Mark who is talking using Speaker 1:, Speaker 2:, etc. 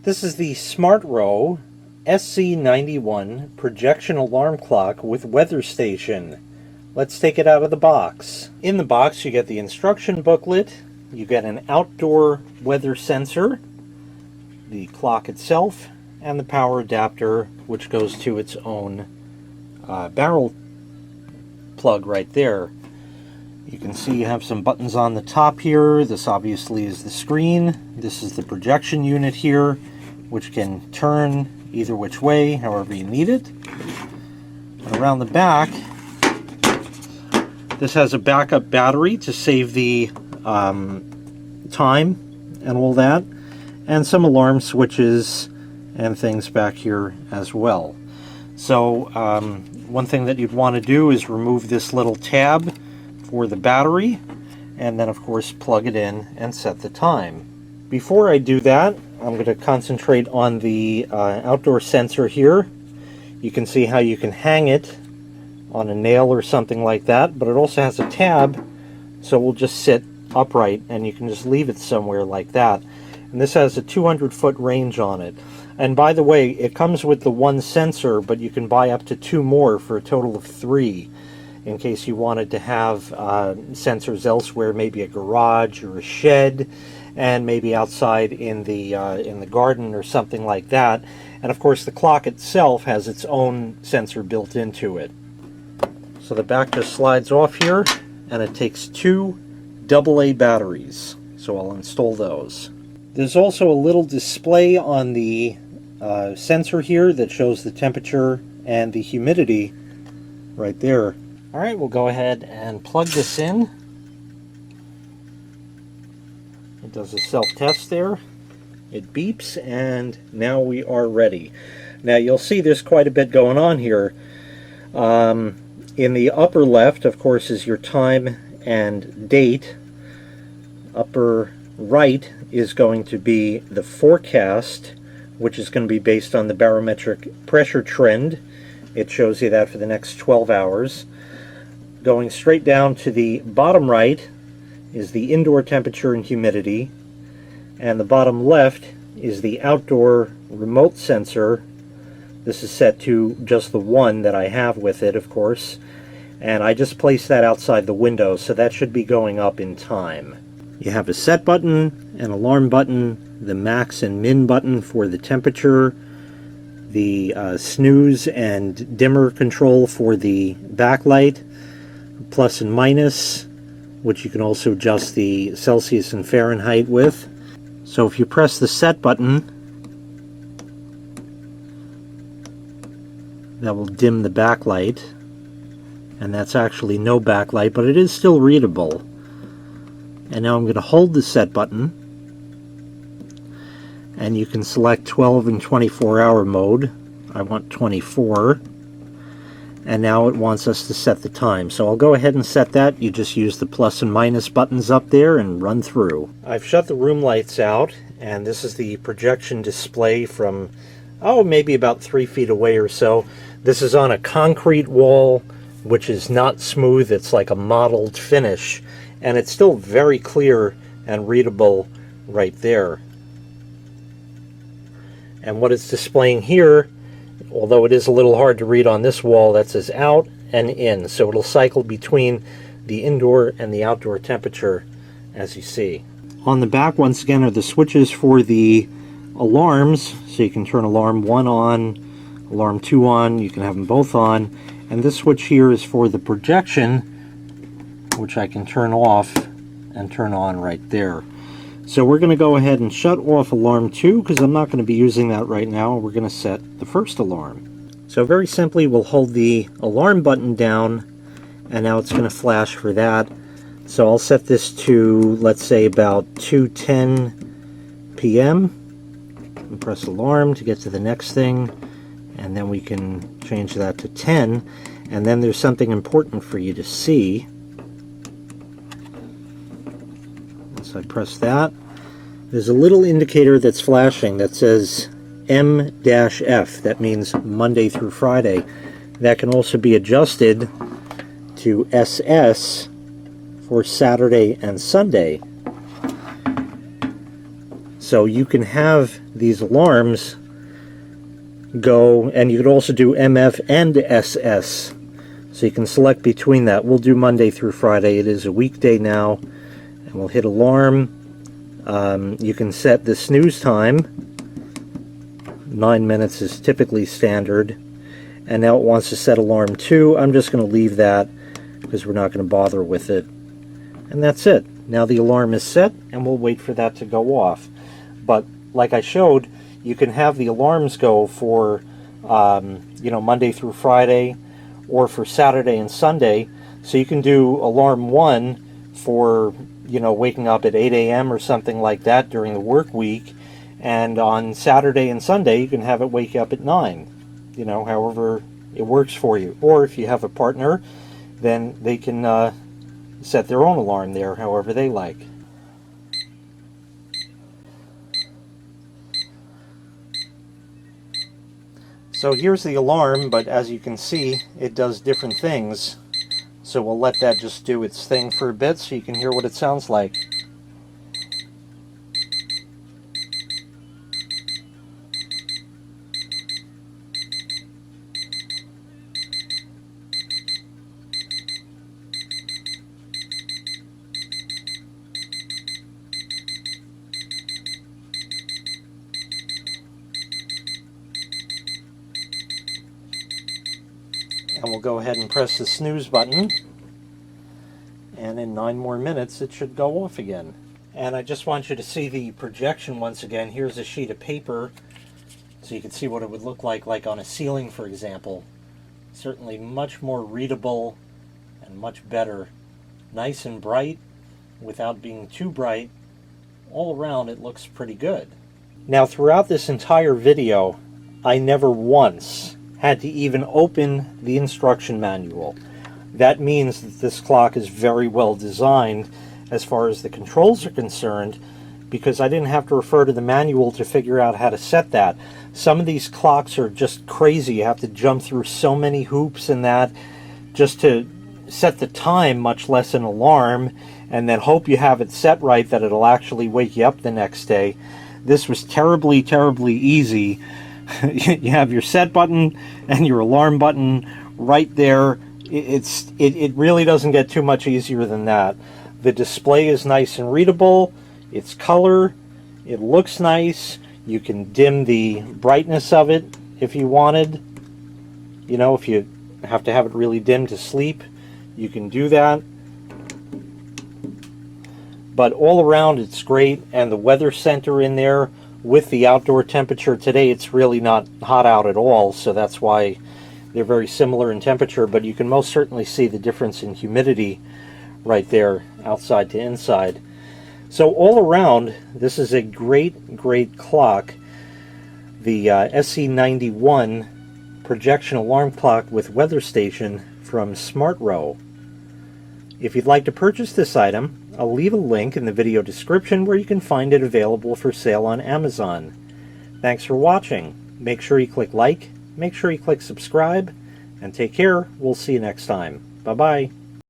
Speaker 1: This is the SMARTRO SC91 projection alarm clock with weather station. Let's take it out of the box. In the box you get the instruction booklet, you get an outdoor weather sensor, the clock itself, and the power adapter, which goes to its own barrel plug right there. You can see you have some buttons on the top here. This obviously is the screen. This is the projection unit here, which can turn either which way, however you need it. And around the back, this has a backup battery to save the time and all that, and some alarm switches and things back here as well. So one thing that you'd want to do is remove this little tab for the battery, and then of course plug it in and set the time. Before I do that, I'm going to concentrate on the outdoor sensor here. You can see how you can hang it on a nail or something like that, but it also has a tab, so it will just sit upright and you can just leave it somewhere like that. And this has a 200-foot range on it. And by the way, it comes with the one sensor, but you can buy up to 2 more for a total of 3 in case you wanted to have sensors elsewhere, maybe a garage or a shed, and maybe outside in the garden or something like that. And of course the clock itself has its own sensor built into it. So the back just slides off here, and it takes 2 AA batteries. So I'll install those. There's also a little display on the sensor here that shows the temperature and the humidity right there. Alright, we'll go ahead and plug this in. It does a self-test there. It beeps, and now we are ready. Now you'll see there's quite a bit going on here. In the upper left, of course, is your time and date. Upper right is going to be the forecast, which is going to be based on the barometric pressure trend. It shows you that for the next 12 hours. Going straight down to the bottom right is the indoor temperature and humidity, and the bottom left is the outdoor remote sensor. This is set to just the one that I have with it, of course, and I just placed that outside the window, so that should be going up in time. You have a set button, an alarm button, the max and min button for the temperature, the snooze and dimmer control for the backlight, plus and minus, which you can also adjust the Celsius and Fahrenheit with. So if you press the set button, that will dim the backlight, and that's actually no backlight, but it is still readable. And now I'm going to hold the set button, and you can select 12 and 24 hour mode. I want 24. And now it wants us to set the time. So I'll go ahead and set that. You just use the plus and minus buttons up there and run through. I've shut the room lights out, and this is the projection display from, maybe about 3 feet away or so. This is on a concrete wall, which is not smooth. It's like a mottled finish, and it's still very clear and readable right there. And what it's displaying here, although it is a little hard to read on this wall, that says out and in. So it'll cycle between the indoor and the outdoor temperature, as you see. On the back, once again, are the switches for the alarms. So you can turn alarm 1 on, alarm 2 on, you can have them both on. And this switch here is for the projection, which I can turn off and turn on right there. So we're going to go ahead and shut off alarm 2 because I'm not going to be using that right now. We're going to set the first alarm. So very simply, we'll hold the alarm button down, and now it's going to flash for that. So I'll set this to, let's say, about 2:10 p.m. and press alarm to get to the next thing, and then we can change that to 10. And then there's something important for you to see. So I press that. There's a little indicator that's flashing that says M-F. That means Monday through Friday. That can also be adjusted to SS for Saturday and Sunday. So you can have these alarms go, and you could also do MF and SS. So you can select between that. We'll do Monday through Friday. It is a weekday now. And we'll hit alarm. You can set the snooze time. 9 minutes is typically standard. And now it wants to set alarm 2. I'm just going to leave that because we're not going to bother with it. And that's it. Now the alarm is set, and we'll wait for that to go off. But like I showed, you can have the alarms go for Monday through Friday, or for Saturday and Sunday. So you can do alarm 1 for waking up at 8 a.m. or something like that during the work week, and on Saturday and Sunday you can have it wake up at 9. However it works for you. Or if you have a partner, then they can set their own alarm there however they like. So here's the alarm, but as you can see, it does different things. So we'll let that just do its thing for a bit so you can hear what it sounds like. And we'll go ahead and press the snooze button, and in 9 more minutes it should go off again. And I just want you to see the projection once again. Here's a sheet of paper so you can see what it would look like on a ceiling, for example. Certainly much more readable and much better. Nice and bright without being too bright. All around it looks pretty good. Now throughout this entire video, I never once had to even open the instruction manual. That means that this clock is very well designed as far as the controls are concerned, because I didn't have to refer to the manual to figure out how to set that. Some of these clocks are just crazy. You have to jump through so many hoops and that just to set the time, much less an alarm, and then hope you have it set right that it'll actually wake you up the next day. This was terribly, terribly easy. You have your set button and your alarm button right there. It really doesn't get too much easier than that. The display is nice and readable. It's color. It looks nice. You can dim the brightness of it if you wanted. If you have to have it really dim to sleep, you can do that. But all around it's great, and the weather center in there with the outdoor temperature today, it's really not hot out at all, so that's why they're very similar in temperature, but you can most certainly see the difference in humidity right there, outside to inside. So all around, this is a great, great clock. The SC91 projection alarm clock with weather station from SMARTRO. If you'd like to purchase this item, I'll leave a link in the video description where you can find it available for sale on Amazon. Thanks for watching. Make sure you click like, make sure you click subscribe, and take care. We'll see you next time. Bye-bye.